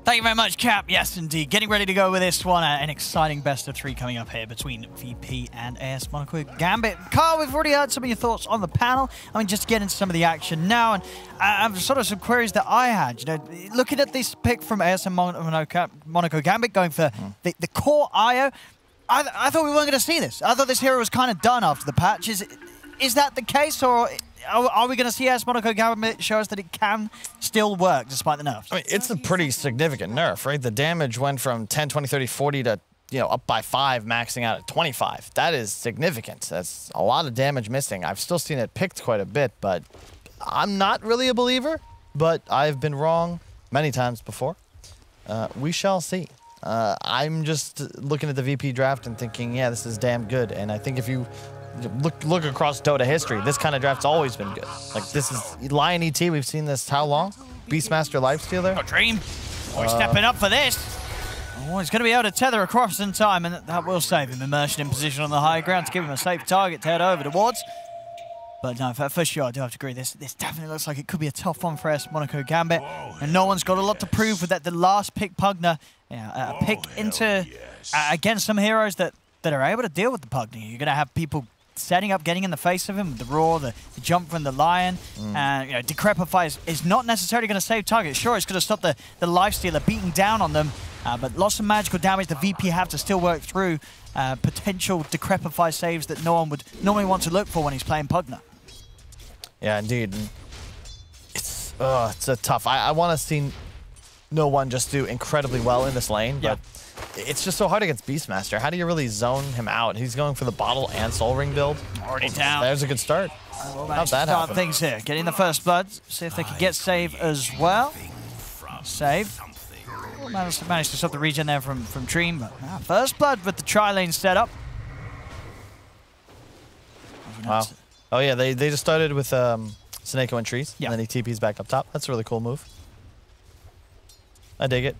Thank you very much, Cap. Yes, indeed. Getting ready to go with this one. An exciting best of 3 coming up here between VP and AS Monaco Gambit. Carl, we've already heard some of your thoughts on the panel. I mean, just to get into some of the action now, and I've sort of some queries that I had. You know, looking at this pick from AS and Monaco Gambit, going for the core IO, I thought we weren't going to see this. I thought this hero was kind of done after the patch. Is that the case, or are we going to see AS Monaco Gambit show us that it can still work despite the nerfs? I mean, it's a pretty significant nerf, right? The damage went from 10, 20, 30, 40 to, you know, up by 5, maxing out at 25. That is significant. That's a lot of damage missing. I've still seen it picked quite a bit, but I'm not really a believer, but I've been wrong many times before. We shall see. I'm just looking at the VP draft and thinking, yeah, this is damn good. And I think if you look across Dota history, this kind of draft's always been good. Like, this is Lion ET, we've seen this how long? Beastmaster Lifestealer. Oh, Dream. We're stepping up for this. Oh, he's going to be able to tether across in time, and that will save him. Immersion in position on the high ground to give him a safe target to head over towards. But no, for sure, I do have to agree. This definitely looks like it could be a tough one for AS Monaco Gambit. And no one's got a lot to prove with that. The last pick, Pugner, a pick into, against some heroes that are able to deal with the Pugner. You're going to have people setting up, getting in the face of him with the Roar, the jump from the Lion. And you know, Decrepify is not necessarily going to save targets. Sure, it's going to stop the Lifestealer beating down on them, but lots of magical damage the VP have to still work through. Potential Decrepify saves that no one would normally want to look for when he's playing Pugner. Yeah, indeed. It's a tough. I want to see no one just do incredibly well in this lane, but it's just so hard against Beastmaster. How do you really zone him out? He's going for the bottle and Soul Ring build. Already down. There's a good start. How'd that happen? Things here. Getting the first blood. See if they can get save as well. Save. Managed to stop the regen there from Dream, but first blood with the tri-lane set up. Wow. Oh yeah, they just started with Monaco and trees, and then he TP's back up top. That's a really cool move. I dig it.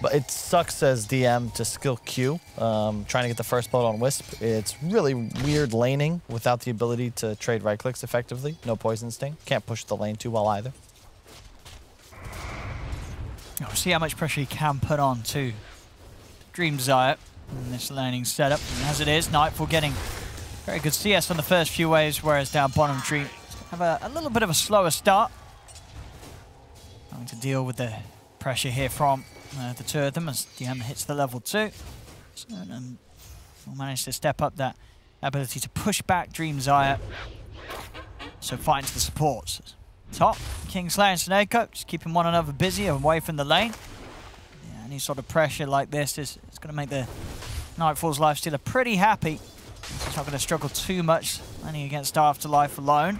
But it sucks as DM to skill Q, trying to get the first blood on Wisp. It's really weird laning without the ability to trade right clicks effectively. No poison sting. Can't push the lane too well either. We'll see how much pressure he can put on to Dream Zayat in this laning setup. And as it is, Nightfall getting very good CS on the first few waves, whereas down bottom Dream have a little bit of a slower start. Having to deal with the pressure here from the two of them as DM hits the level 2. So, we'll manage to step up that ability to push back Dream Zayat. So fight into the supports. Top, Kingslayer and Monaco just keeping one another busy away from the lane. Yeah, any sort of pressure like this is going to make the Nightfall's Lifestealer pretty happy. He's not going to struggle too much landing against Afterlife alone.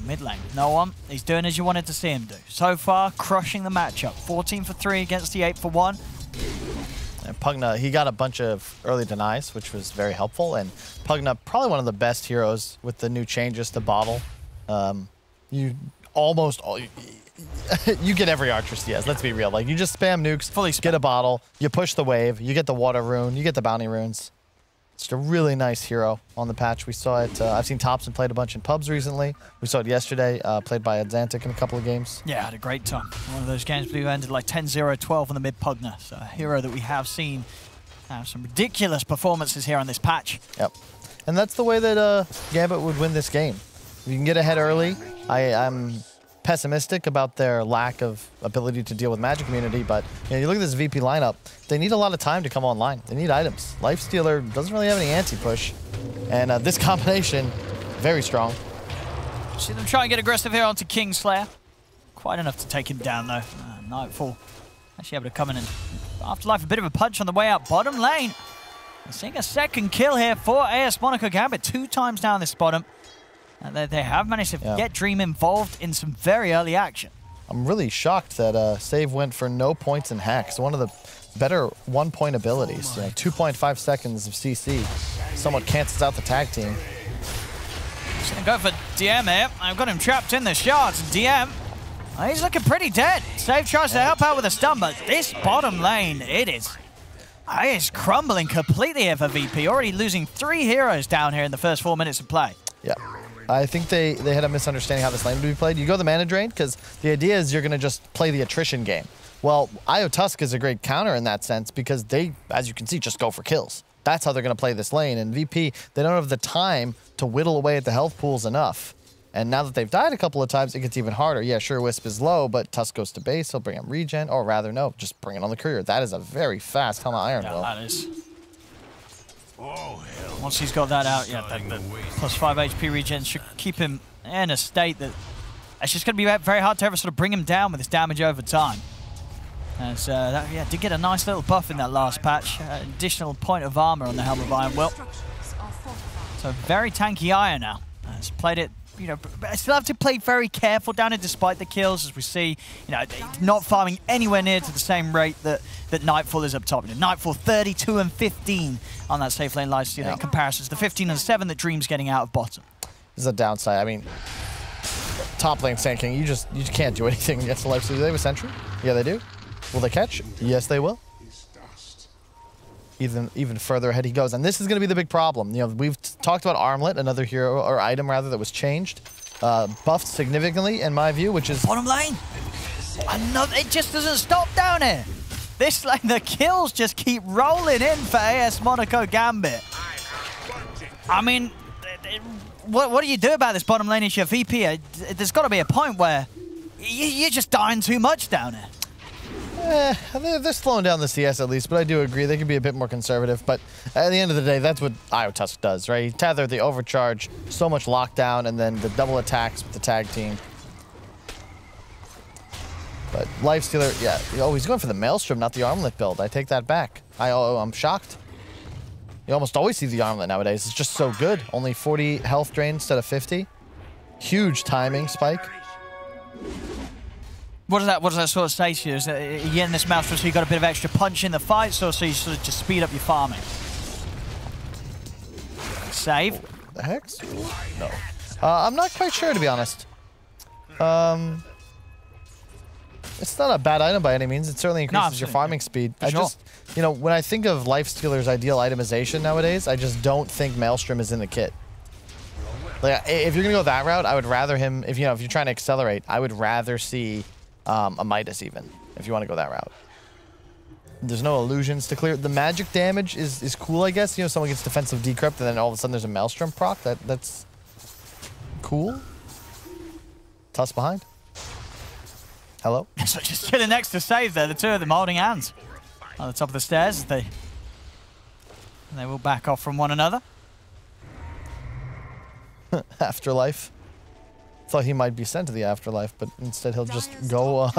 Mid lane, no one. He's doing as you wanted to see him do. So far, crushing the matchup. 14 for 3 against the 8 for 1. And Pugna, he got a bunch of early denies, which was very helpful. And Pugna, probably one of the best heroes with the new changes to bottle. You almost you get every Archer CS, let's be real. Like, you just spam nukes, fully get a bottle, you push the wave, you get the water rune, you get the bounty runes. It's a really nice hero on the patch. We saw it. I've seen Thompson played a bunch in pubs recently. We saw it yesterday, played by Atlantic in a couple of games. Yeah, had a great time. One of those games we ended like 10-0-12 on the mid Pugner. So a hero that we have seen have some ridiculous performances here on this patch. Yep. And that's the way that Gambit would win this game. If you can get ahead early, I'm pessimistic about their lack of ability to deal with magic immunity, but you know, you look at this VP lineup, they need a lot of time to come online. They need items. Lifestealer doesn't really have any anti-push, and this combination, very strong. See them try and get aggressive here onto Kingslayer. Quite enough to take him down though. Nightfall actually able to come in and Afterlife a bit of a punch on the way out bottom lane. We're seeing a second kill here for AS Monaco Gambit 2 times down this bottom. They have managed to get Dream involved in some very early action. I'm really shocked that save went for no points in Hex. One of the better 1-point abilities. 2.5 seconds of CC somewhat cancels out the tag team. He's going to go for DM here. I've got him trapped in the shards. DM, he's looking pretty dead. Save tries to help out with a stun, but this bottom lane, it is crumbling completely here for VP. Already losing 3 heroes down here in the first 4 minutes of play. Yeah. I think they had a misunderstanding how this lane would be played. You go the mana drain because the idea is you're going to just play the attrition game. Well, IO Tusk is a great counter in that sense because they, as you can see, just go for kills. That's how they're going to play this lane. And VP, they don't have the time to whittle away at the health pools enough. And now that they've died a couple of times, it gets even harder. Yeah, sure, Wisp is low, but Tusk goes to base. He'll bring him regen, or rather, no, just bring it on the courier. That is a very fast Helmet Iron Will. Yeah, that is. Once he's got that out, yeah, that plus 5 HP regen should keep him in a state that it's just going to be very hard to ever sort of bring him down with his damage over time. As that, yeah, did get a nice little buff in that last patch. Additional point of armor on the Helmet of Iron Will. So very tanky Iron now. Has played it, you know, but I still have to play very careful down it despite the kills, as we see, you know, not farming anywhere near to the same rate that Nightfall is up top. You know, Nightfall 32 and 15 on that safe lane lifesteal in comparison to the 15 and 7 that Dream's getting out of bottom. This is a downside. I mean, top lane Sand King, you can't do anything against the lifesteal. Do they have a sentry? Yeah, they do. Will they catch? Yes, they will. Even further ahead he goes. And this is going to be the big problem. You know, we've talked about Armlet, another hero, or item rather, that was changed. Buffed significantly, in my view, which is... Bottom lane! Another, it just doesn't stop down here. This lane, the kills just keep rolling in for AS Monaco Gambit. I mean, what do you do about this bottom lane issue? VP, there's got to be a point where you're just dying too much down here. They're slowing down the CS at least, but I do agree they can be a bit more conservative. But at the end of the day, that's what IO Tusk does, right? You tether the overcharge, so much lockdown, and then the double attacks with the tag team. But Lifestealer, yeah. Oh, he's going for the Maelstrom, not the Armlet build. I take that back. I'm shocked. You almost always see the Armlet nowadays. It's just so good. Only 40 health drain instead of 50. Huge timing spike. What does that sort of say to you? Is that you're getting this Maelstrom so you got a bit of extra punch in the fight, so you sort of just speed up your farming? Save. The Hex? No. I'm not quite sure, to be honest. It's not a bad item by any means. It certainly increases your farming speed. You know, when I think of Lifestealer's ideal itemization nowadays, I just don't think Maelstrom is in the kit. Like, if you're gonna go that route, I would rather him. If you're trying to accelerate, I would rather see a Midas even. If you want to go that route, there's no illusions to clear. The magic damage is cool, I guess. You know, someone gets defensive decrypt, and then all of a sudden there's a Maelstrom proc. That's cool. Tusk behind. Hello? So just chilling next to Save there, the two of them holding hands on the top of the stairs. They will back off from one another. Afterlife. Thought he might be sent to the afterlife, but instead he'll just go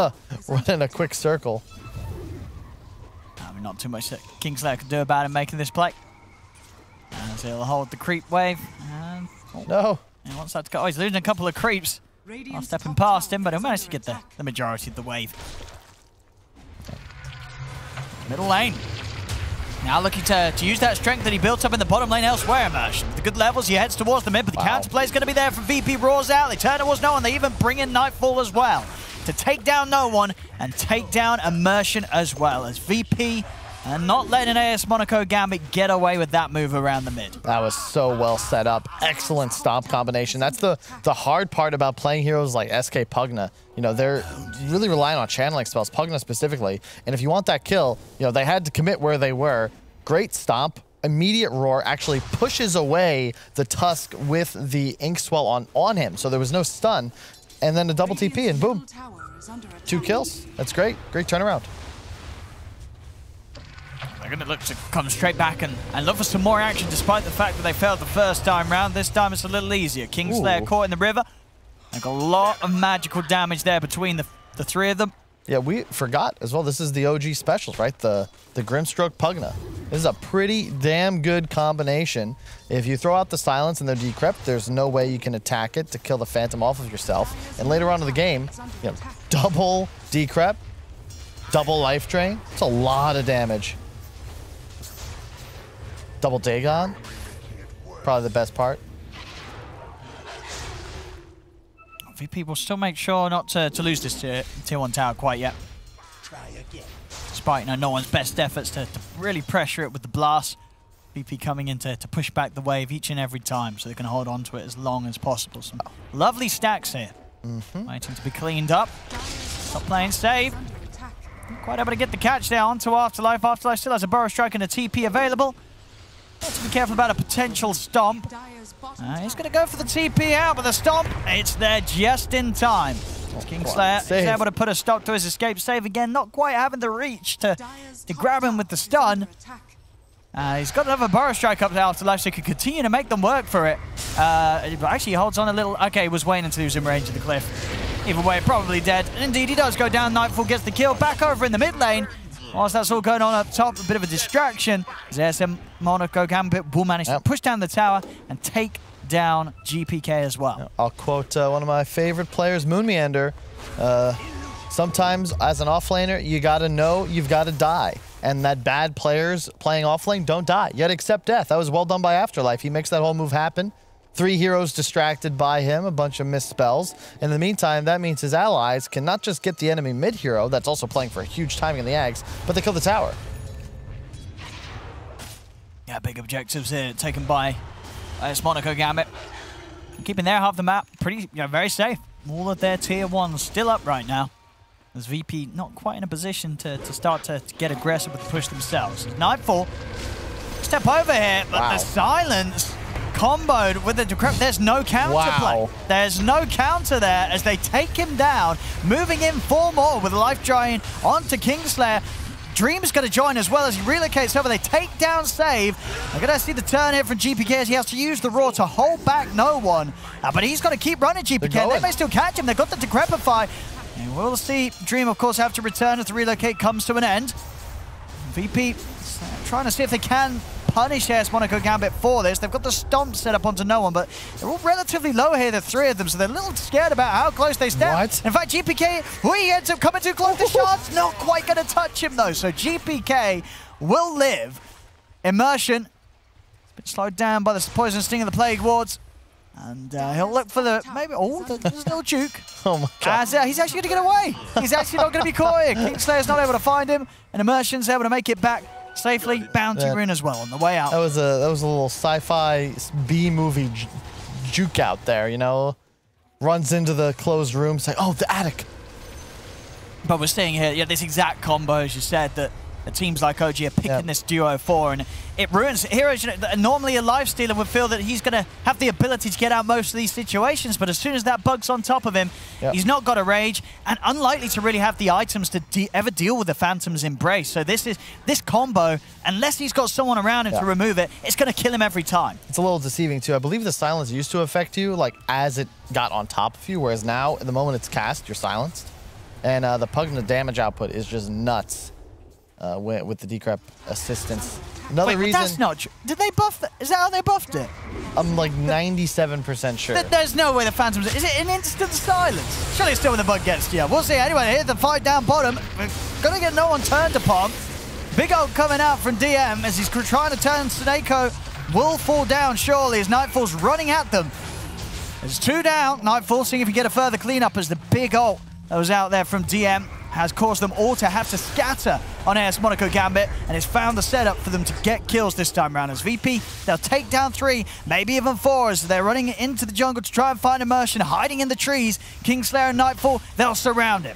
run in a quick circle. I mean, not too much that Kingslayer can do about him making this play. As he'll hold the creep wave. And, no. He wants that to go. Oh, he's losing a couple of creeps. I'm stepping past him, but he'll manage to get the majority of the wave. Middle lane. Now looking to use that strength that he built up in the bottom lane elsewhere, Immersion. With the good levels, he heads towards the mid, but the counterplay is going to be there from VP. Roars out. They turn towards no one. They even bring in Nightfall as well to take down no one and take down Immersion as well, as VP and not letting AS Monaco Gambit get away with that move around the mid. That was so well set up. Excellent stomp combination. That's the hard part about playing heroes like SK Pugna. You know, they're really relying on channeling spells, Pugna specifically. And if you want that kill, you know, they had to commit where they were. Great stomp. Immediate roar actually pushes away the Tusk with the Inkswell on him. So there was no stun. And then a double TP and boom. 2 kills. That's great. Great turnaround. They're going to look to come straight back and look for some more action, despite the fact that they failed the first time round. This time it's a little easier. Kingslayer caught in the river. They've got a lot of magical damage there between the three of them. Yeah, we forgot as well. This is the OG specials, right? The Grimstroke Pugna. This is a pretty damn good combination. If you throw out the silence and the decrypt, there's no way you can attack it to kill the Phantom off of yourself. And later on in the game, you know, double decrypt, double life drain. It's a lot of damage. Double Dagon, probably the best part. VP will still make sure not to lose this tier 1 tower quite yet. Despite no one's best efforts to really pressure it with the blast. VP coming in to push back the wave each and every time so they can hold on to it as long as possible. Some lovely stacks here. Waiting to be cleaned up. Top playing safe. Not quite able to get the catch there onto Afterlife. Afterlife still has a Burrow Strike and a TP available. Have to be careful about a potential stomp. He's going to go for the TP out, but the stomp, it's there just in time. Kingslayer is able to put a stop to his escape save again, not quite having the reach to grab him with the stun. He's got another Burrow Strike up to Afterlife, so he could continue to make them work for it. But actually he holds on a little. Okay, he was waiting until he was in range of the cliff. Either way, probably dead. And indeed, he does go down. Nightfall gets the kill. Back over in the mid lane. Whilst that's all going on up top, a bit of a distraction. ESL Monaco Gambit will manage to push down the tower and take down GPK as well. I'll quote one of my favorite players, Moon Meander. Sometimes as an offlaner, you gotta know you've gotta die. And that bad players playing offlane don't die. You gotta accept death. That was well done by Afterlife. He makes that whole move happen. 3 heroes distracted by him, a bunch of missed spells. In the meantime, that means his allies can not just get the enemy mid-hero, that's also playing for a huge timing in the Ags, but they kill the tower. Yeah, big objectives here taken by Monaco Gambit. Keeping their half of the map pretty, very safe. All of their tier 1s still up right now. As VP not quite in a position to start to get aggressive with the push themselves. Nightfall, step over here, but the silence comboed with the Decrepit. There's no counter play. There's no counter there as they take him down, moving in 4 more with Life Drain onto Kingslayer. Dream's going to join as well as he relocates over. They take down save. We're going to see the turn here from GPK as he has to use the Roar to hold back no one. But he's going to keep running GPK. They may still catch him. They've got the Decrepify. And we'll see Dream, of course, have to return as the relocate comes to an end. VP trying to see if they can punish AS Monaco Gambit for this. They've got the stomp set up onto no one, but they're all relatively low here, the 3 of them, so they're a little scared about how close they step. In fact, GPK, he ends up coming too close to Shards. Not quite going to touch him, though, so GPK will live. Immersion, it's been slowed down by the Poison Sting of the Plague Wards. And he'll look for the, there's no juke. Oh my God. As he's actually going to get away. He's actually not going to be caught here. Kingslayer's not able to find him, and Immersion's able to make it back safely. Bounty Rune as well on the way out. That was a little sci-fi B-movie juke out there, Runs into the closed room, say, oh, the attic. But we're seeing here, this exact combo, as you said, that teams like OG are picking this duo for, and it ruins heroes. Normally a life stealer would feel that he's going to have the ability to get out most of these situations, but as soon as that bug's on top of him, he's not got a rage and unlikely to really have the items to ever deal with the Phantom's Embrace. So this combo, unless he's got someone around him to remove it, it's going to kill him every time. It's a little deceiving too. I believe the silence used to affect you as it got on top of you, whereas now, the moment it's cast, you're silenced. And the Pugna damage output is just nuts. With the decrep assistance. Another reason. That's not true. Did they buff that? Is that how they buffed it? I'm like 97% sure. There's no way the Phantoms. Is it an instant silence? Surely it's still when the bug gets to you. We'll see. Anyway, here's the fight down bottom. We're gonna get no one turned upon. Big ult coming out from DM as he's trying to turn Suneko. Will fall down surely as Nightfall's running at them. There's 2 down. Nightfall seeing if he can get a further cleanup as the big ult that was out there from DM has caused them all to have to scatter on AS Monaco Gambit, and it's found the setup for them to get kills this time around. As VP, they'll take down 3, maybe even 4, as they're running into the jungle to try and find Immersion, hiding in the trees. Kingslayer and Nightfall, they'll surround him.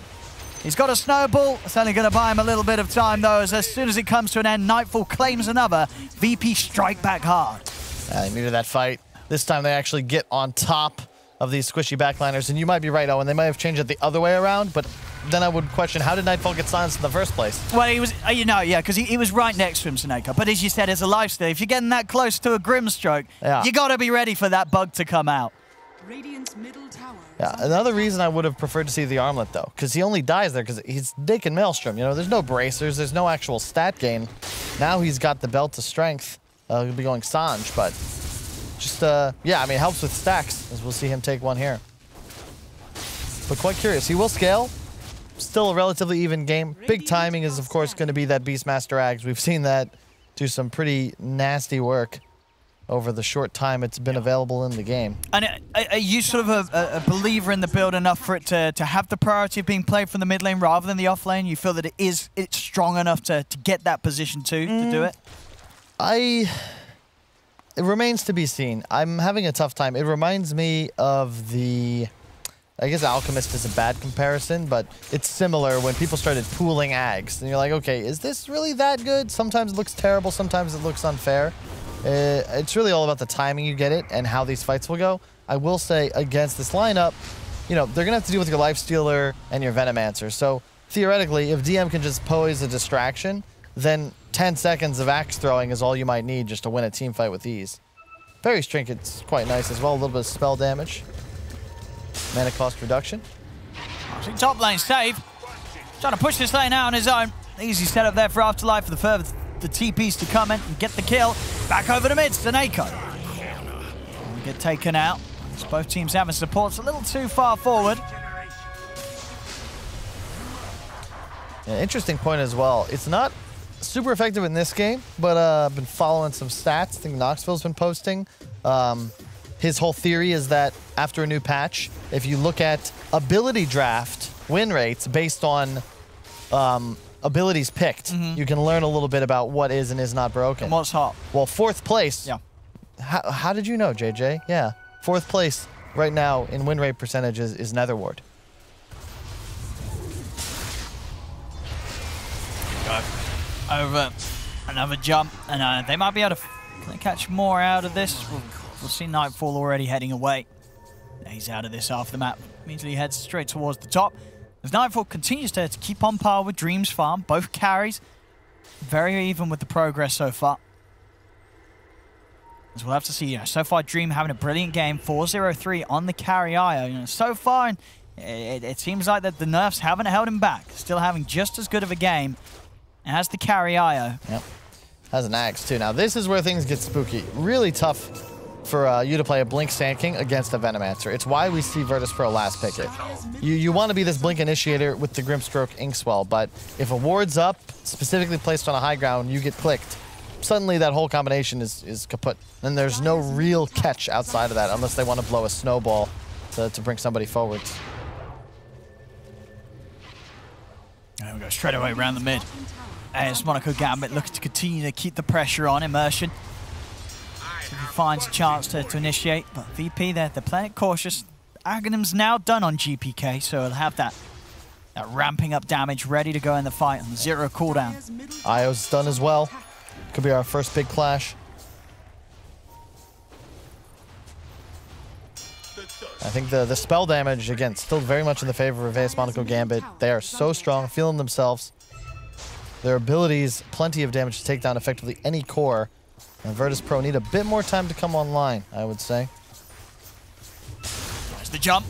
He's got a snowball. It's only going to buy him a little bit of time, though, as soon as it comes to an end, Nightfall claims another. VP strike back hard. They needed that fight. This time they actually get on top of these squishy backliners, and you might be right, Owen. They might have changed it the other way around, but then I would question, how did Nightfall get silenced in the first place? Well, he was, because he was right next to him, Suneko. But as you said, as a lifesteal, if you're getting that close to a Grimstroke, you got to be ready for that bug to come out. Radiant's middle tower. Another reason I would have preferred to see the armlet, though, because he only dies there because he's Dick and Maelstrom. There's no bracers, there's no actual stat gain. Now he's got the belt of strength. He'll be going Sanj, but just, it helps with stacks, as we'll see him take one here. But quite curious. He will scale. Still a relatively even game. Big timing is, of course, going to be that Beastmaster Ags. We've seen that do some pretty nasty work over the short time it's been available in the game. And are you sort of a believer in the build enough for it to have the priority of being played from the mid lane rather than the off lane? You feel that it's strong enough to get that position too, to do it? it remains to be seen. I'm having a tough time. It reminds me of the... I guess Alchemist is a bad comparison, but it's similar when people started pooling ags. And you're like, okay, is this really that good? Sometimes it looks terrible, sometimes it looks unfair. It's really all about the timing you get it and how these fights will go. I will say, against this lineup, you know, they're going to have to deal with your Lifestealer and your Venomancer. So, theoretically, if DM can just pose a distraction, then 10 seconds of axe throwing is all you might need just to win a team fight with ease. Fairy's Trinket's quite nice as well, a little bit of spell damage. Mana cost reduction. Top lane save. Trying to push this lane out on his own. Easy setup there for Afterlife for the TPs to come in and get the kill. Back over the mid, Monaco. Get taken out. Both teams having supports a little too far forward. Yeah, interesting point as well. It's not super effective in this game, but I've been following some stats. I think Knoxville's been posting. His whole theory is that after a new patch, if you look at ability draft win rates based on abilities picked, you can learn a little bit about what is and is not broken. And what's hot? Well, 4th place. Yeah. How did you know, JJ? Yeah. 4th place right now in win rate percentages is Netherward. Go over another jump, and they might be able to catch more out of this. We'll see Nightfall already heading away. He's out of this after the map. Immediately heads straight towards the top. As Nightfall continues to keep on par with Dream's farm, both carries. Very even with the progress so far. As we'll have to see, so far Dream having a brilliant game. 4-0-3 on the carry IO. So far, it seems like that the nerfs haven't held him back. Still having just as good of a game as the carry IO. Yep. Has an axe too. Now this is where things get spooky. Really tough for you to play a Blink Sand King against a Venomancer. It's why we see Virtus.pro last pick it. You want to be this Blink Initiator with the Grimstroke Inkswell, but if a ward's up, specifically placed on a high ground, you get clicked. Suddenly that whole combination is kaput. And there's no real catch outside of that unless they want to blow a snowball to bring somebody forwards. There we go, straight away around the mid. As Monaco Gambit looking to continue to keep the pressure on Immersion. So he finds a chance to initiate, but VP they're playing it cautious. Aghanim's now done on GPK, so he'll have that ramping up damage ready to go in the fight on 0 cooldown. Io's done as well. Could be our first big clash. I think the spell damage, again, still very much in the favor of AS Monaco Gambit. They are so strong, feeling themselves. Their abilities, plenty of damage to take down effectively any core. And Virtus.pro need a bit more time to come online, I would say. There's the jump.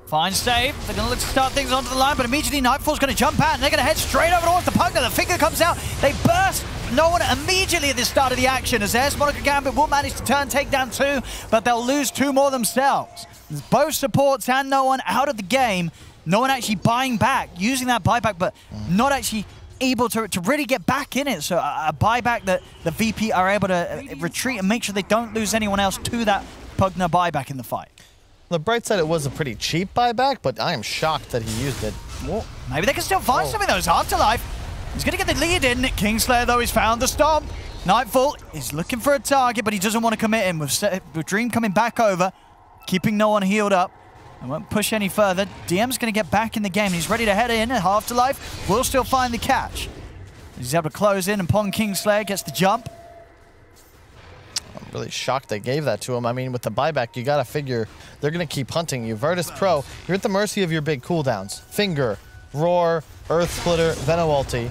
Fine save. They're going to look to start things onto the line, but immediately Nightfall's going to jump out, and they're going to head straight over towards the puck. The finger comes out. They burst no one immediately at the start of the action, as AS Monaco Gambit will manage to take down 2, but they'll lose 2 more themselves. There's both supports and no one out of the game. No one actually buying back, using that buyback, but not actually able to really get back in it. So a buyback that the VP are able to retreat and make sure they don't lose anyone else to that Pugner buyback in the fight. The bright side, it was a pretty cheap buyback, but I am shocked that he used it. Well, maybe they can still find something though. It's Afterlife. He's going to get the lead in. Kingslayer, though, he's found the stomp. Nightfall is looking for a target, but he doesn't want to commit him. With Dream coming back over, keeping no one healed up. I won't push any further. DM's going to get back in the game. He's ready to head in. Afterlife will still find the catch. He's able to close in, and Pong Kingslayer gets the jump. I'm really shocked they gave that to him. I mean, with the buyback, you got to figure they're going to keep hunting you. Virtus.pro, you're at the mercy of your big cooldowns. Finger, Roar, Earth Splitter, Veno Ulti.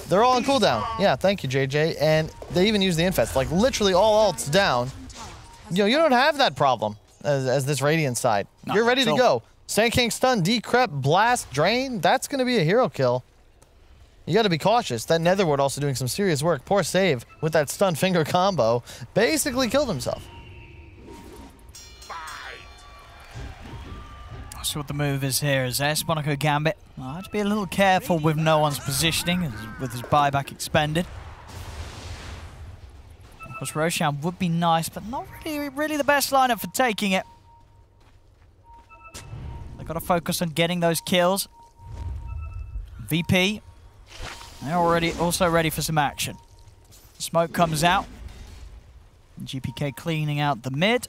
They're all on cooldown. Yeah, thank you, JJ. And they even use the Infest. Like, literally all ults down. You know, you don't have that problem as this Radiant side. No, you're ready to go. Sand King stun, Decrep, Blast, Drain. That's going to be a hero kill. You got to be cautious. That Netherward also doing some serious work. Poor save with that stun finger combo. Basically killed himself. See what the move is here. Is AS Monaco Gambit. I have to be a little careful with no one's positioning with his buyback expended. Of course, Roshan would be nice, but not really the best lineup for taking it. They've got to focus on getting those kills. VP, they're already also ready for some action. Smoke comes out. GPK cleaning out the mid.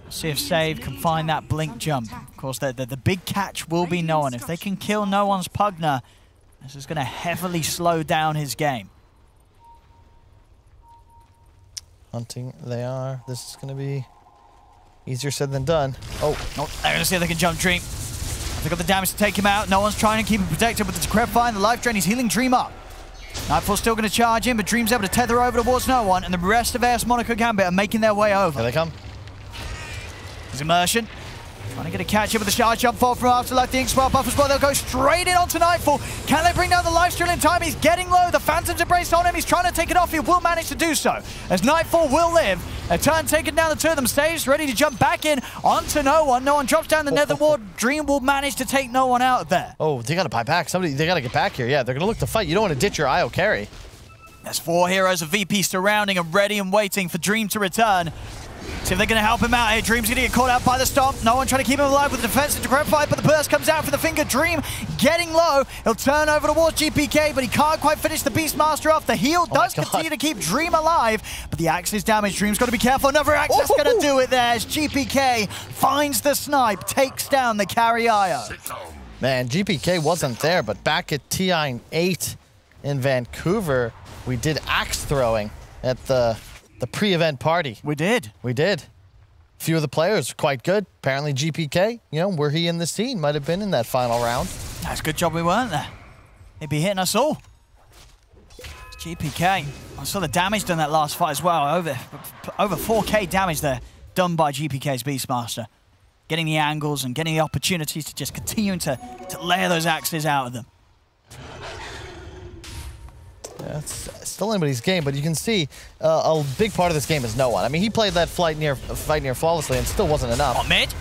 See if Save can find that blink jump. Of course, the big catch will be No One. If they can kill No One's Pugna, this is going to heavily slow down his game. Hunting, they are. This is going to be easier said than done. Oh, no, they're going to see if they can jump Dream. They got the damage to take him out. No One's trying to keep him protected with the Decrep Fire and the life drain. He's healing Dream up. Nightfall's still going to charge in, but Dream's able to tether over towards No One, and the rest of AS Monaco Gambit are making their way over. Here they come. His immersion. Trying to get a catch up with the charge jump fall from Afterlife. The Inkswell buff as well. They'll go straight in onto Nightfall. Can they bring down the lifesteal in time? He's getting low. The Phantom's embrace on him. He's trying to take it off. He will manage to do so, as Nightfall will live. A turn taken down the two of them. Saves, ready to jump back in onto No One. No One drops down the Nether Ward. Dream will manage to take No One out there. Oh, they got to buy back. They got to get back here. Yeah, they're going to look to fight. You don't want to ditch your IO carry. There's 4 heroes of VP surrounding and ready and waiting for Dream to return. See if they're going to help him out here. Dream's going to get caught out by the stomp. No One trying to keep him alive with the defensive Decrep fight, but the burst comes out for the finger. Dream getting low. He'll turn over towards GPK, but he can't quite finish the Beastmaster off. The heal does continue to keep Dream alive, but the axe is damaged. Dream's got to be careful. Another axe that's going to do it there as GPK finds the snipe, takes down the carry IO. Man, GPK wasn't there, but back at TI8 in Vancouver, we did axe throwing at the pre-event party. We did. We did. A few of the players quite good. Apparently GPK, you know, were he in the scene, might have been in that final round. That's a good job we weren't there. They'd be hitting us all. It's GPK. I saw the damage done that last fight as well. Over 4K damage there done by GPK's Beastmaster. Getting the angles and getting the opportunities to just continue to layer those axes out of them. Yeah, it's still anybody's game, but you can see a big part of this game is No One. I mean, he played that fight near flawlessly and still wasn't enough. On mid,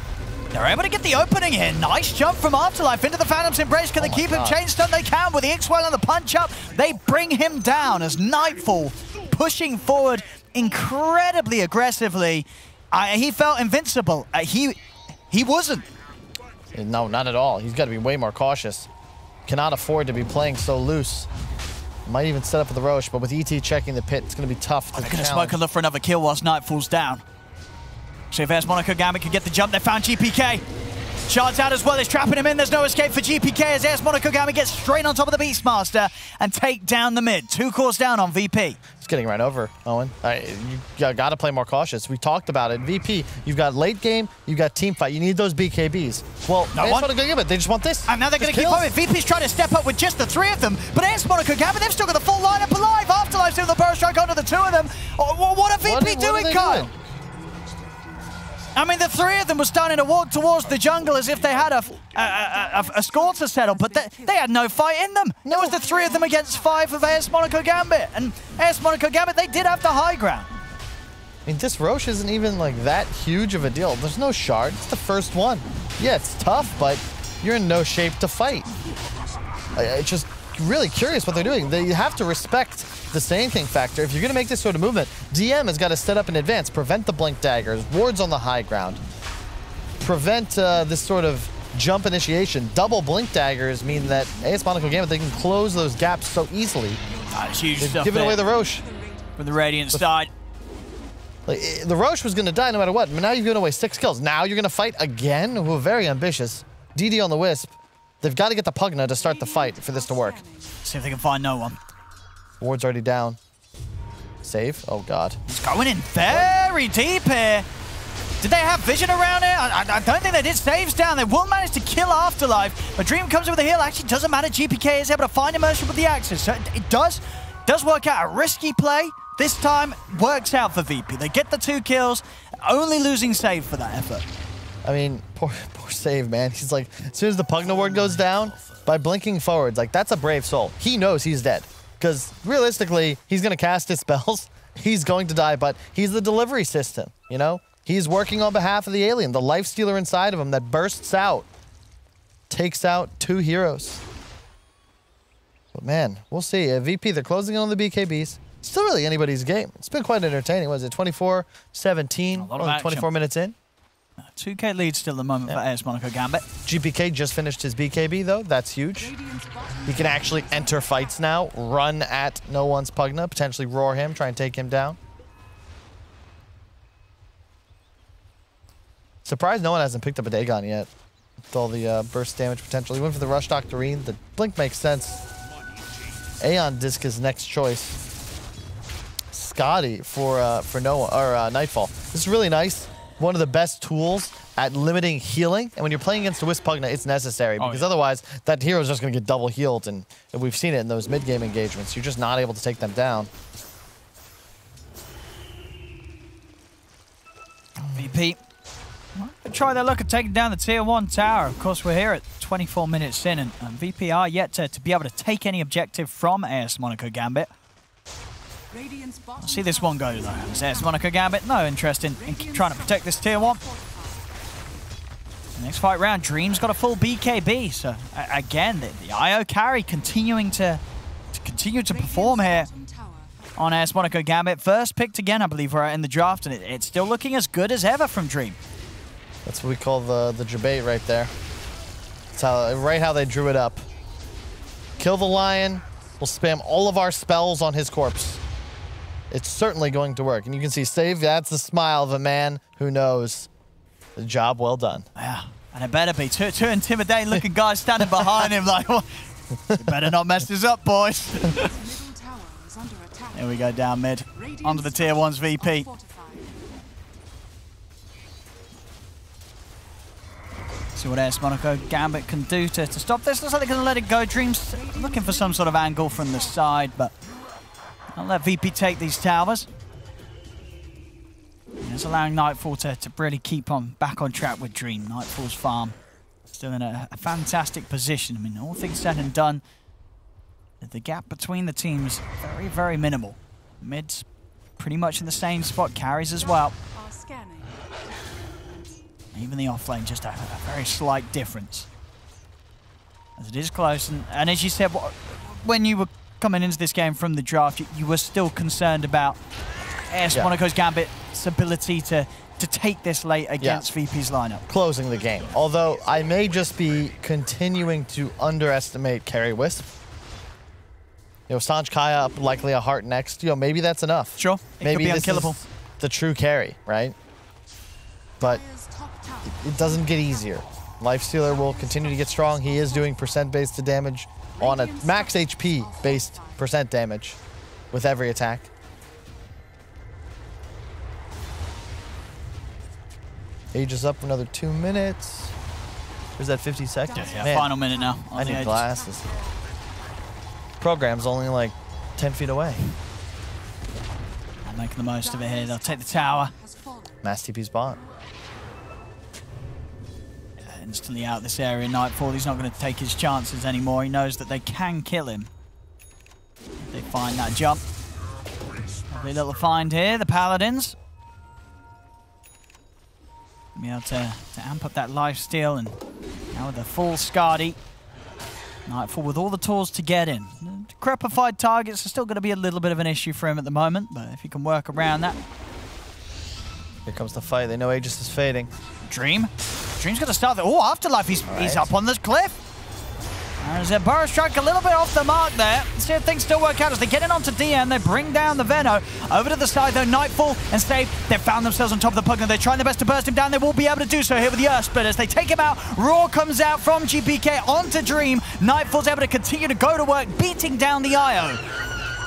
they're able to get the opening here. Nice jump from Afterlife into the Phantom's embrace. Can they keep him chain stun? They can with the Inkswell and the punch up. They bring him down as Nightfall pushing forward incredibly aggressively. He felt invincible. He wasn't. No, not at all. He's got to be way more cautious. Cannot afford to be playing so loose. Might even set up for the Roche, but with ET checking the pit, it's going to be tough to They're going to smoke and look for another kill whilst Nightfall's down. So if AS Monaco Gambit can get the jump, they found GPK. Shards out as well, he's trapping him in. There's no escape for GPK as AS Monaco Gambit gets straight on top of the Beastmaster and take down the mid. 2 cores down on VP. It's getting right over, Owen. You got to play more cautious. We talked about it. VP, you've got late game, you've got team fight. You need those BKBs. Well, AS Monaco Gambit, they just want this. And now they're going to keep on it. VP's trying to step up with just the 3 of them, but AS Monaco Gambit, they've still got the full lineup alive. Afterlife's doing the burst strike onto the 2 of them. What are VP doing, Kyle? I mean, the 3 of them were starting to walk towards the jungle as if they had a score to settle, but they had no fight in them. It was the 3 of them against 5 of AS Monaco Gambit. And AS Monaco Gambit, they did have the high ground. I mean, this Roche isn't even like that huge of a deal. There's no shard. It's the first one. Yeah, it's tough, but you're in no shape to fight. It's just really curious what they're doing. They have to respect the Sand King factor. If you're going to make this sort of movement, DM has got to set up in advance, prevent the blink daggers, wards on the high ground, prevent this sort of jump initiation. Double blink daggers mean that AS Monaco Gambit, they can close those gaps so easily. That's huge They've stuff given away the Roche. From the Radiant side. Like, the Roche was going to die no matter what, but now you've given away 6 kills. Now you're going to fight again? Ooh, very ambitious. DD on the Wisp. They've got to get the Pugna to start the fight for this to work. See if they can find No One. Ward's already down. Save? Oh, God. He's going in very deep here. Did they have vision around it? I don't think they did. Saves down. They will manage to kill Afterlife. But Dream comes in with a heal. Actually, doesn't matter. GPK is able to find immersion with the axes. So it does work out. A risky play. This time works out for VP. They get the 2 kills. Only losing Save for that effort. I mean, poor Save, man. He's like, as soon as the Pugna ward goes down, by blinking forwards, like, that's a brave soul. He knows he's dead. Because realistically, he's going to cast his spells. He's going to die, but he's the delivery system, you know? He's working on behalf of the alien, the life stealer inside of him that bursts out, takes out 2 heroes. But man, we'll see. VP, they're closing in on the BKBs. Still really anybody's game. It's been quite entertaining. Was it 24-17? Only 24 minutes in. 2K lead still at the moment for AS Monaco Gambit. GPK just finished his BKB, though. That's huge. He can actually enter fights now, run at No One's Pugna, potentially roar him, try and take him down. Surprised no one hasn't picked up a Dagon yet. With all the burst damage potential. He went for the Rush Doctrine. The Blink makes sense. Aeon Disc is next choice. Scotty for Noah or Nightfall. This is really nice. One of the best tools at limiting healing. And when you're playing against a Wisp Pugna, it's necessary because otherwise that hero is just going to get double healed. And we've seen it in those mid-game engagements. You're just not able to take them down. VP. Try their luck at taking down the tier 1 tower. Of course, we're here at 24 minutes in, and VP are yet to be able to take any objective from AS Monaco Gambit. I'll see this one go, though. As AS Monaco Gambit, no interest in trying to protect this tier 1. The next fight round, Dream's got a full BKB. So, again, the IO carry continuing to perform here on AS Monaco Gambit. First picked again, I believe, we're in the draft, and it's still looking as good as ever from Dream. That's what we call the debate right there. That's how they drew it up. Kill the lion. We'll spam all of our spells on his corpse. It's certainly going to work. And you can see Save, that's the smile of a man who knows. The job well done. Yeah, and it better be. Two intimidating looking guys standing behind him like, well, you better not mess this up, boys. Here we go, down mid. Onto the tier 1's VP. See what AS Monaco Gambit can do to stop this. Looks like they're going to let it go. Dreams looking for some sort of angle from the side, but I'll let VP take these towers. And it's allowing Nightfall to really keep back on track with Dream. Nightfall's farm still in a fantastic position. I mean, all things said and done, the gap between the teams very, very minimal. Mid's pretty much in the same spot. Carries as well. Even the offlane, just a very slight difference. As it is close, and as you said, when you were coming into this game from the draft, you were still concerned about AS Monaco's Gambit's ability to take this late against VP's lineup. Closing the game. Although I may just be continuing to underestimate Carry Wisp. You know, Sanj Kaya up likely a heart next. You know, maybe that's enough. Sure, maybe could be this unkillable. Is the true carry, right? But it doesn't get easier. Lifestealer will continue to get strong. He is doing percent-based damage on a max HP-based percent damage with every attack. Age is up for another 2 minutes. Where's that 50 seconds? Yeah, final minute now. I need glasses. Program's only like 10 feet away. I'm making the most of it here. They'll take the tower. Mass TP's bot. Instantly out this area. Nightfall, he's not going to take his chances anymore. He knows that they can kill him if they find that jump. Lovely little find here, the Paladins. Be able to amp up that lifesteal, and now with a full Skadi. Nightfall with all the tools to get in. Crepified targets are still going to be a little bit of an issue for him at the moment, but if he can work around that. Here comes the fight. They know Aegis is fading. Dream's going to start the... Oh, Afterlife, he's up on this cliff. There's a Burrow Strike a little bit off the mark there. See if things still work out as they get in onto DN. They bring down the Veno. Over to the side, though, Nightfall and Save, they've found themselves on top of the Pugna. They're trying their best to burst him down. They will be able to do so here with the Earth Split. As they take him out, Roar comes out from GPK onto Dream. Nightfall's able to continue to go to work, beating down the IO.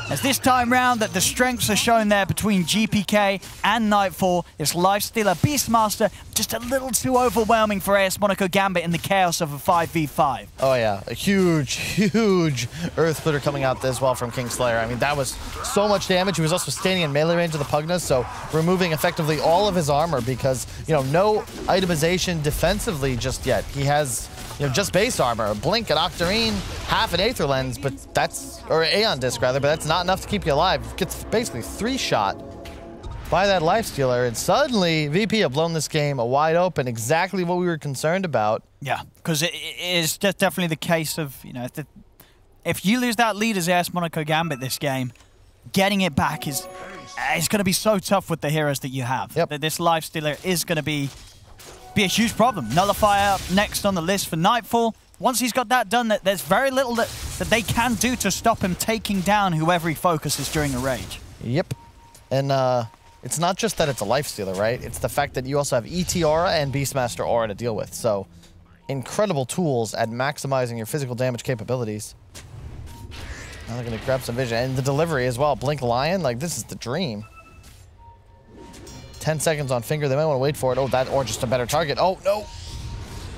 As this time round, that the strengths are shown there between GPK and Nightfall. This Lifestealer Beastmaster just a little too overwhelming for AS Monaco Gambit in the chaos of a 5v5. Oh yeah, a huge Earth Splitter coming out as well from Kingslayer. I mean, that was so much damage. He was also standing in melee range of the Pugna, so removing effectively all of his armor because, you know, no itemization defensively just yet. He has, you know, just base armor, a Blink, an Octarine, half an Aether Lens, but that's, or Aeon Disc rather, but that's not enough to keep you alive. Gets basically 3-shot by that Lifestealer, and suddenly VP have blown this game wide open, exactly what we were concerned about. Yeah, because it is definitely the case of, you know, if you lose that lead as AS Monaco Gambit this game, getting it back is going to be so tough with the heroes that you have. Yep. This Lifestealer is going to be a huge problem. Nullifier up next on the list for Nightfall. Once he's got that done, there's very little that they can do to stop him taking down whoever he focuses during a rage. Yep. And it's not just that it's a lifestealer, right? It's the fact that you also have ET Aura and Beastmaster Aura to deal with. So, incredible tools at maximizing your physical damage capabilities. Now they're going to grab some vision. And the delivery as well. Blink Lion, like, this is the dream. 10 seconds on Finger. They might want to wait for it. Oh, that, or just a better target. Oh, no.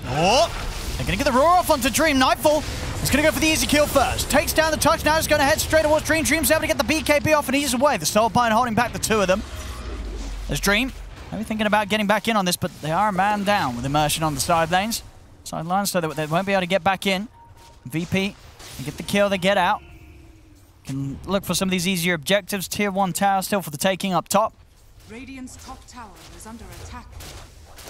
Oh, they're going to get the roar off onto Dream. Nightfall is going to go for the easy kill first. Takes down the touch. Now he's going to head straight towards Dream. Dream's able to get the BKB off and ease away. The Soulbind holding back the two of them. There's Dream. Maybe thinking about getting back in on this, but they are a man down with Immersion on the side lanes. Sidelines, so that they won't be able to get back in. VP, they get the kill, they get out. Can look for some of these easier objectives. Tier 1 tower still for the taking up top. Radiant's top tower is under attack.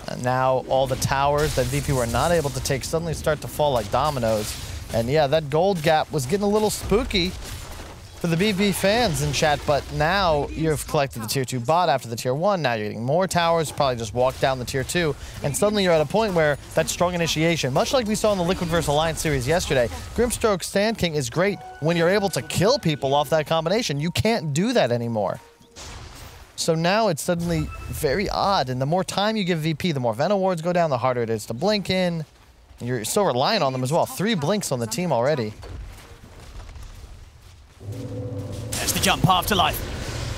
And now all the towers that VP were not able to take suddenly start to fall like dominoes. And yeah, that gold gap was getting a little spooky for the VP fans in chat, but now you've collected the tier 2 bot after the tier 1. Now you're getting more towers, probably just walk down the tier 2, and suddenly you're at a point where that strong initiation, much like we saw in the Liquid vs Alliance series yesterday, Grimstroke Sand King is great when you're able to kill people off that combination. You can't do that anymore. So now it's suddenly very odd, and the more time you give VP, the more Venom wards go down, the harder it is to blink in. And you're so reliant on them as well. 3 blinks on the team already. There's the jump afterlife.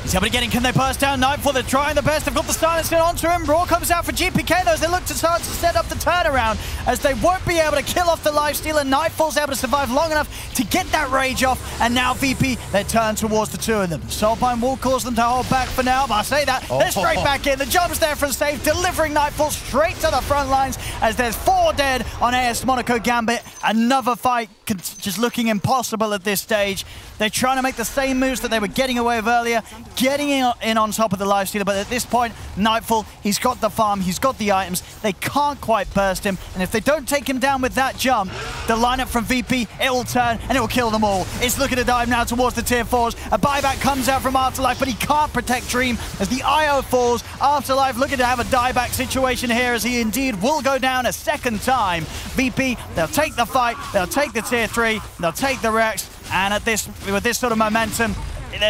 He's able to get in. Can they burst down? Nightfall, they're trying the best. They've got the silence in onto him. Raw comes out for GPK, though, as they look to start to set up the turnaround, as they won't be able to kill off the lifestealer. Nightfall's able to survive long enough to get that rage off, and now VP, they turn towards the two of them. Soulbind will cause them to hold back for now, but I say that, they're straight back in. The jump's there for the save, delivering Nightfall straight to the front lines, as there's 4 dead on AS Monaco Gambit. Another fight just looking impossible at this stage. They're trying to make the same moves that they were getting away with earlier, getting in on top of the lifestealer, but at this point, Nightfall, he's got the farm, he's got the items, they can't quite burst him, and if they don't take him down with that jump, the lineup from VP, it will turn and it will kill them all. It's looking to dive now towards the tier 4s. A buyback comes out from Afterlife, but he can't protect Dream as the IO falls. Afterlife looking to have a dieback situation here, as he indeed will go down a second time. VP, they'll take the fight, they'll take the tier 3, they'll take the Rex, and with this sort of momentum,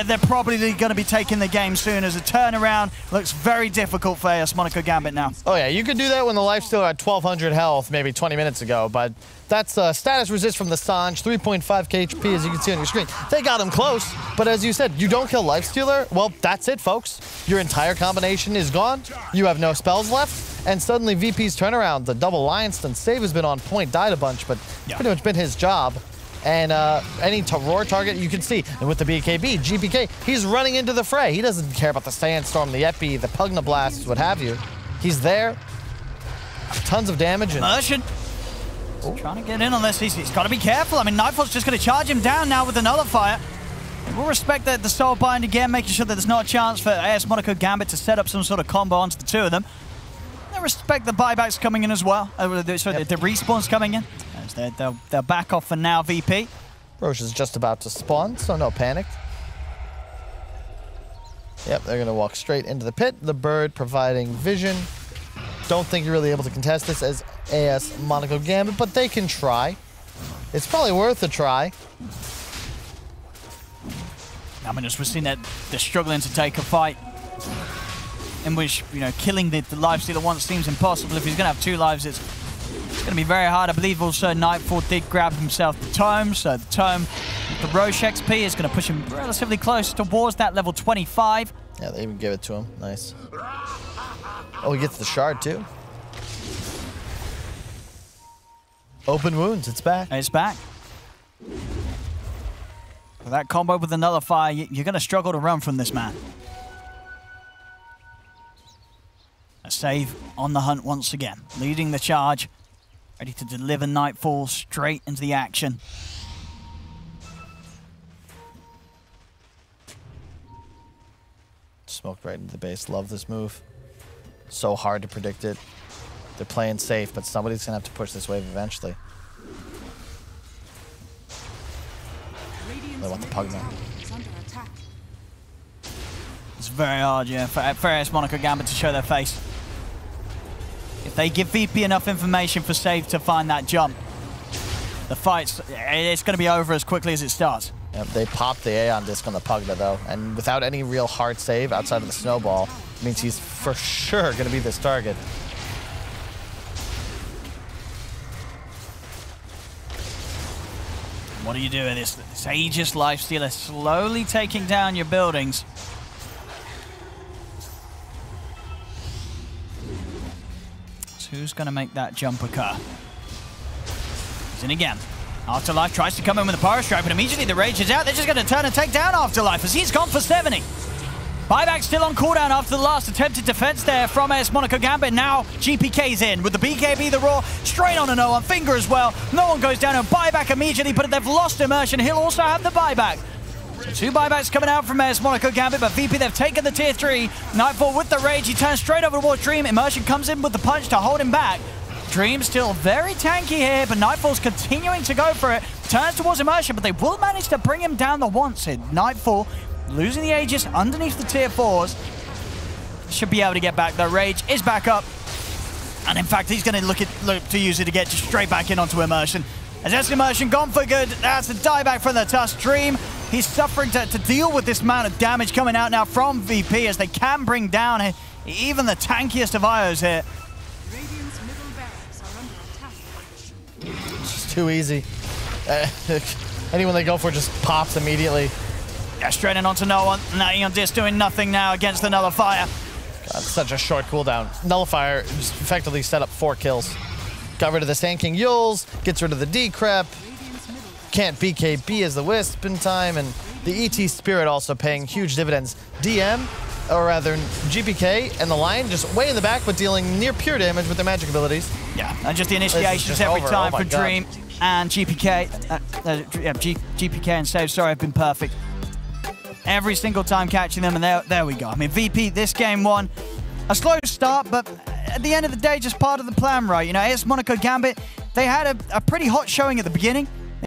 they're probably going to be taking the game soon, as a turnaround looks very difficult for AS Monaco Gambit now. Oh yeah, you could do that when the lifestealer had 1200 health maybe 20 minutes ago, but that's status resist from the Sange, 3.5k HP as you can see on your screen. They got him close, but as you said, you don't kill lifestealer, well, that's it, folks. Your entire combination is gone, you have no spells left, and suddenly VP's turnaround, the double Lion stun save has been on point, died a bunch, but pretty much been his job. And any roar target you can see. And with the BKB, GPK, he's running into the fray. He doesn't care about the Sandstorm, the Epi, the Pugnablast, what have you. He's there. Tons of damage. Immersion. Trying to get in on this. He's got to be careful. I mean, Nightfall's just going to charge him down now with another fire. We'll respect the Soulbind again, making sure that there's not a chance for AS Monaco Gambit to set up some sort of combo onto the two of them. I respect the buybacks coming in as well. The respawns coming in. They'll back off for now, VP. Roche is just about to spawn, so no panic. Yep, they're going to walk straight into the pit. The bird providing vision. Don't think you're really able to contest this as AS Monaco Gambit, but they can try. It's probably worth a try. I mean, as we've seen that they're struggling to take a fight in which, you know, killing the lifestealer once seems impossible. If he's going to have 2 lives, it's going to be very hard. I believe also Nightfall did grab himself the Tome, so the Tome, the Roche XP is going to push him relatively close towards that level 25. Yeah, they even give it to him. Nice. Oh, he gets the shard too. Open wounds, it's back. It's back. With that combo with another fire, you're going to struggle to run from this man. A save on the hunt once again, leading the charge, ready to deliver Nightfall straight into the action. Smoked right into the base. Love this move. So hard to predict it. They're playing safe, but somebody's going to have to push this wave eventually. They want the Pug now. It's very hard, yeah, for AS Monaco Gambit to show their face. If they give VP enough information for Save to find that jump, the fight's, it's going to be over as quickly as it starts. Yep, they popped the Aeon disc on the Pugna, though, and without any real hard save outside of the snowball, means he's for sure going to be this target. What do you do with this Aegis Lifestealer slowly taking down your buildings? So who's going to make that jump occur? He's in again. Afterlife tries to come in with a Power Strike, but immediately the Rage is out. They're just going to turn and take down Afterlife as he's gone for 70. Buyback still on cooldown after the last attempted defense there from AS Monaco Gambit. Now GPK's in with the BKB, the Raw, straight on a No One. Finger as well. No One goes down and buyback immediately, but they've lost Immersion. He'll also have the buyback. So 2 buybacks coming out from AS Monaco Gambit, but VP, they've taken the tier 3. Nightfall with the Rage. He turns straight over towards Dream. Immersion comes in with the punch to hold him back. Dream still very tanky here, but Nightfall's continuing to go for it. Turns towards Immersion, but they will manage to bring him down the once hit. Nightfall losing the Aegis underneath the tier 4s. Should be able to get back. The Rage is back up. And in fact, he's going to look to use it to get just straight back in onto Immersion. As that's Immersion gone for good. That's a dieback from the Tusk. Dream, he's suffering to deal with this amount of damage coming out now from VP as they can bring down even the tankiest of IOs here. Radiant's middle barracks are under attack. It's just too easy. Anyone they go for just pops immediately. Yeah, straight in onto No One. Eon Disc doing nothing now against the Nullifier. God, such a short cooldown. Nullifier just effectively set up 4 kills. Got rid of the Sand King Yules, gets rid of the Decrep. Can't BKB as the Wisp in time, and the ET Spirit also paying huge dividends. DM, or rather GPK, and the Lion just way in the back, but dealing near pure damage with their magic abilities. Yeah, and just the initiations just every over. time Oh for my God. Dream and GPK. GPK and Save, sorry, have been perfect. Every single time catching them, and there we go. I mean, VP, this game won. A slow start, but at the end of the day, just part of the plan, right? You know, AS Monaco Gambit, they had a pretty hot showing at the beginning.